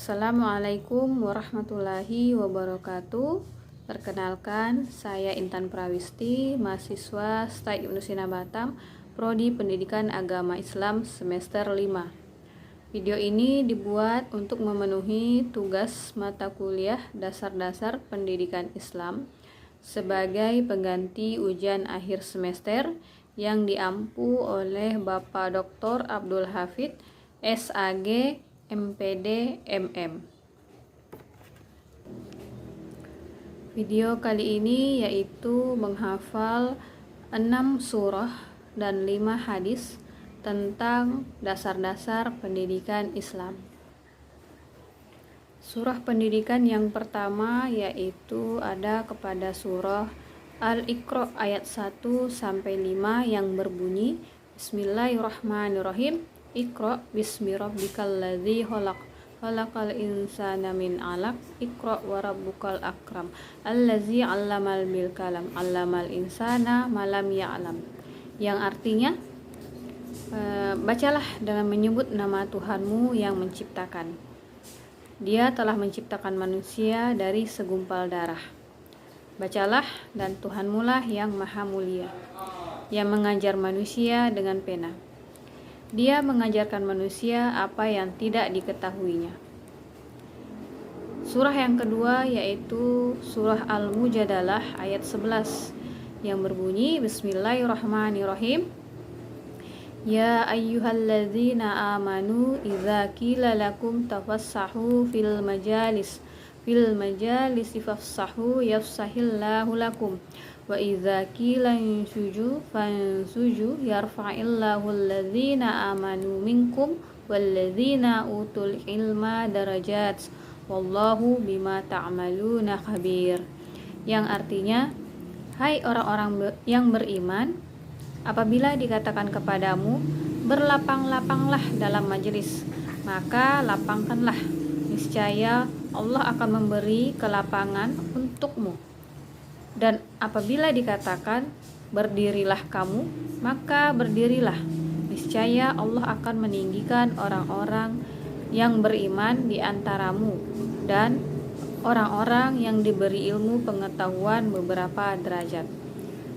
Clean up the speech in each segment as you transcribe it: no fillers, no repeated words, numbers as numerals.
Assalamualaikum warahmatullahi wabarakatuh. Perkenalkan, saya Intan Prawisti, mahasiswa STAI Ibnu Sina Batam, Prodi Pendidikan Agama Islam semester 5. Video ini dibuat untuk memenuhi tugas mata kuliah Dasar-Dasar Pendidikan Islam sebagai pengganti ujian akhir semester yang diampu oleh Bapak Dr. Abdul Hafid, SAG, MPD, MM. Video kali ini yaitu menghafal 6 surah dan 5 hadis tentang dasar-dasar pendidikan Islam. Surah pendidikan yang pertama yaitu ada kepada surah Al-Iqra ayat 1 sampai 5 yang berbunyi Bismillahirrahmanirrahim. Iqra bismi rabbikal ladzi khalaq khalaqal insana min 'alaq iqra wa rabbukal akram allazi 'allamal bil kalam 'allamal insana ma lam ya'lam, yang artinya bacalah dengan menyebut nama Tuhanmu yang menciptakan. Dia telah menciptakan manusia dari segumpal darah. Bacalah, dan Tuhanmu lah yang maha mulia, yang mengajar manusia dengan pena. Dia mengajarkan manusia apa yang tidak diketahuinya. Surah yang kedua yaitu surah Al-Mujadalah ayat 11 yang berbunyi Bismillahirrahmanirrahim. Ya ayyuhalladzina amanu idza qila lakum tafassahu fil majalisi fafsahu yafsahillahu lakum wa idza qila fansuju yarfa'illahu alladzina amanu minkum walladzina utul ilma darajat wallahu bima ta'maluna khabir, yang artinya, hai orang-orang yang beriman, apabila dikatakan kepadamu berlapang-lapanglah dalam majelis, maka lapangkanlah, niscaya Allah akan memberi kelapangan untukmu. Dan apabila dikatakan berdirilah kamu, maka berdirilah, niscaya Allah akan meninggikan orang-orang yang beriman di antaramu dan orang-orang yang diberi ilmu pengetahuan beberapa derajat,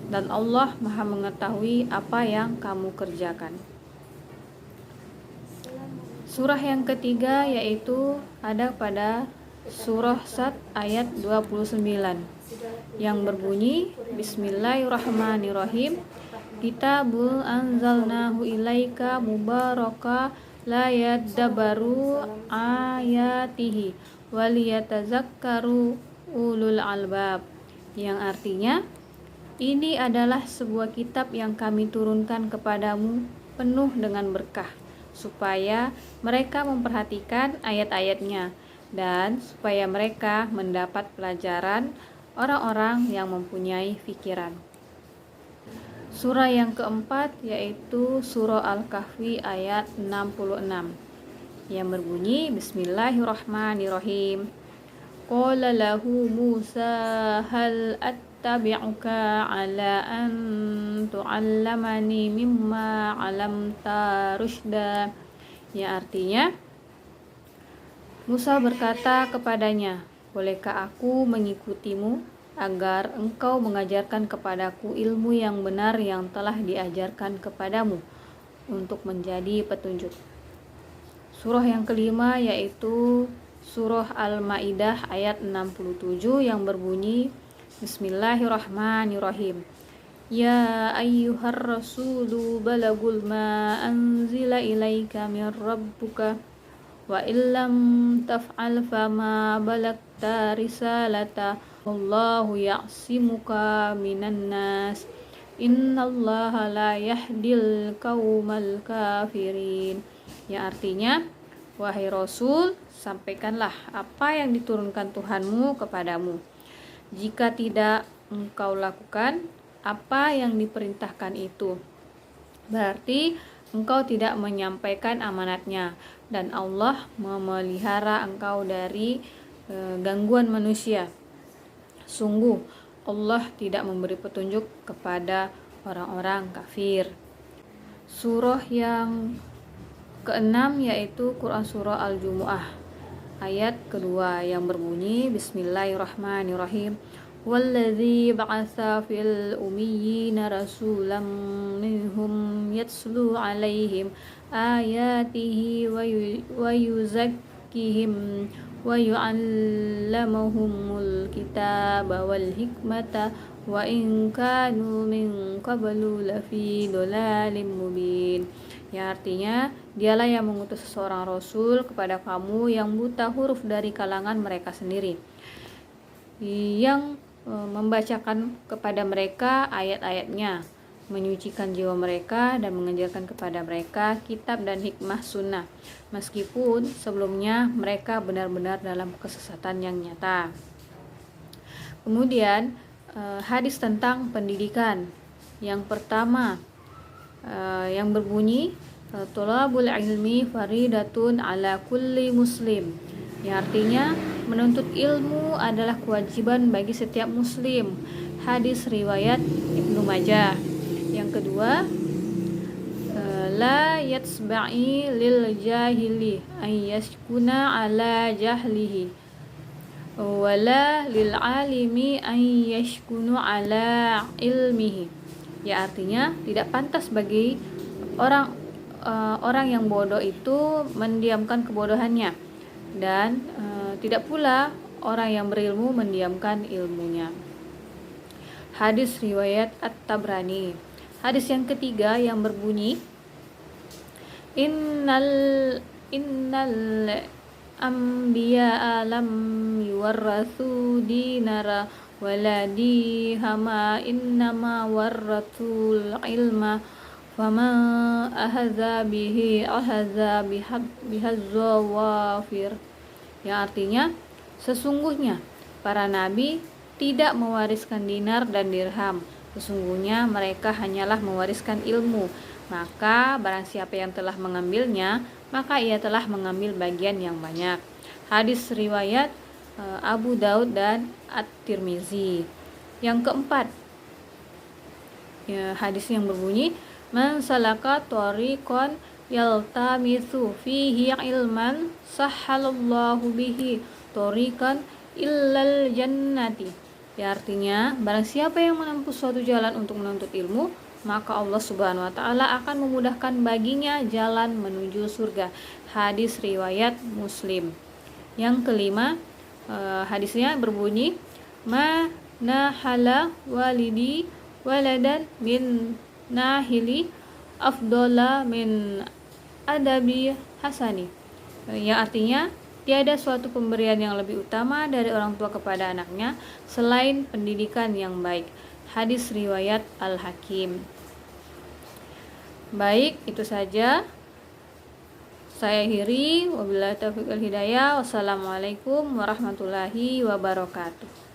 dan Allah Maha mengetahui apa yang kamu kerjakan. Surah yang ketiga yaitu ada pada surah Sad ayat 29 yang berbunyi Bismillahirrahmanirrahim. Kitabul anzalnahu ilaika mubaraka la yadabbaru ayatihi waliyatazakkaru ulul albab, yang artinya, ini adalah sebuah kitab yang kami turunkan kepadamu penuh dengan berkah, supaya mereka memperhatikan ayat-ayatnya dan supaya mereka mendapat pelajaran, orang-orang yang mempunyai pikiran. Surah yang keempat yaitu surah Al-Kahfi ayat 66 yang berbunyi Bismillahirrahmanirrahim. Qala lahu Musa hal attabi'uka ala an tu'allamani mimma 'allamta rusyda, yang artinya, Musa berkata kepadanya, bolehkah aku mengikutimu agar engkau mengajarkan kepadaku ilmu yang benar yang telah diajarkan kepadamu untuk menjadi petunjuk. Surah yang kelima yaitu surah Al-Maidah ayat 67 yang berbunyi Bismillahirrahmanirrahim. Ya ayyuhar rasulu balagul ma anzila ilaika min rabbuka wa illam taf'al fama balagta risalata wallahu ya'simuka minan nas innallaha la yahdil qaumal kafirin, yang artinya, wahai Rasul, sampaikanlah apa yang diturunkan Tuhanmu kepadamu. Jika tidak engkau lakukan apa yang diperintahkan itu, berarti engkau tidak menyampaikan amanatnya, dan Allah memelihara engkau dari gangguan manusia. Sungguh Allah tidak memberi petunjuk kepada orang-orang kafir. Surah yang keenam yaitu Quran Surah Al-Jumu'ah ayat kedua yang berbunyi Bismillahirrahmanirrahim. Walladzi ba'atsa fil ummiyina rasulam minhum yatslu 'alaihim ayatihi wa yuzakkihim wa yu'allimuhumul kitaba wal hikmata wa in kanu min qablu lafi dhalalin mubin. Ya, artinya dialah yang mengutus seorang rasul kepada kamu yang buta huruf dari kalangan mereka sendiri, yang membacakan kepada mereka ayat-ayatnya, menyucikan jiwa mereka dan mengajarkan kepada mereka kitab dan hikmah sunnah, meskipun sebelumnya mereka benar-benar dalam kesesatan yang nyata. Kemudian hadis tentang pendidikan yang pertama yang berbunyi Thalabul ilmi faridatun ala kulli muslim, yang artinya menuntut ilmu adalah kewajiban bagi setiap muslim. Hadis riwayat Ibnu Majah. Yang kedua, la yatsba'i lil jahili ay yaskuna ala jahlihi wala lil alimi ay yashkunu ala ilmihi. Ya, artinya tidak pantas bagi orang yang bodoh itu mendiamkan kebodohannya, dan tidak pula orang yang berilmu mendiamkan ilmunya. Hadis riwayat At-Tabrani. Hadis yang ketiga yang berbunyi innal anbiya lam yuwarrathu dinara wala dihama innama warrathul ilma fama ahadza bihi ahadza bihadzawafir. Yang artinya sesungguhnya para nabi tidak mewariskan dinar dan dirham, sesungguhnya mereka hanyalah mewariskan ilmu, maka barang siapa yang telah mengambilnya maka ia telah mengambil bagian yang banyak. Hadis riwayat Abu Daud dan At-Tirmizi. Yang keempat, hadis yang berbunyi man salaka tariqan yaltamisu fihi ilman sahhalallahu bihi tariqan illal jannati. Ya, artinya barang siapa yang menempuh suatu jalan untuk menuntut ilmu, maka Allah Subhanahu wa taala akan memudahkan baginya jalan menuju surga. Hadis riwayat Muslim. Yang kelima, hadisnya berbunyi ma nahala walidi waladan min nahili afdola min adabi hasani. Yang artinya tiada suatu pemberian yang lebih utama dari orang tua kepada anaknya selain pendidikan yang baik. Hadis riwayat Al-Hakim. Baik, itu saja saya akhiri. Wabillahi taufiq wal hidayah. Wassalamualaikum warahmatullahi wabarakatuh.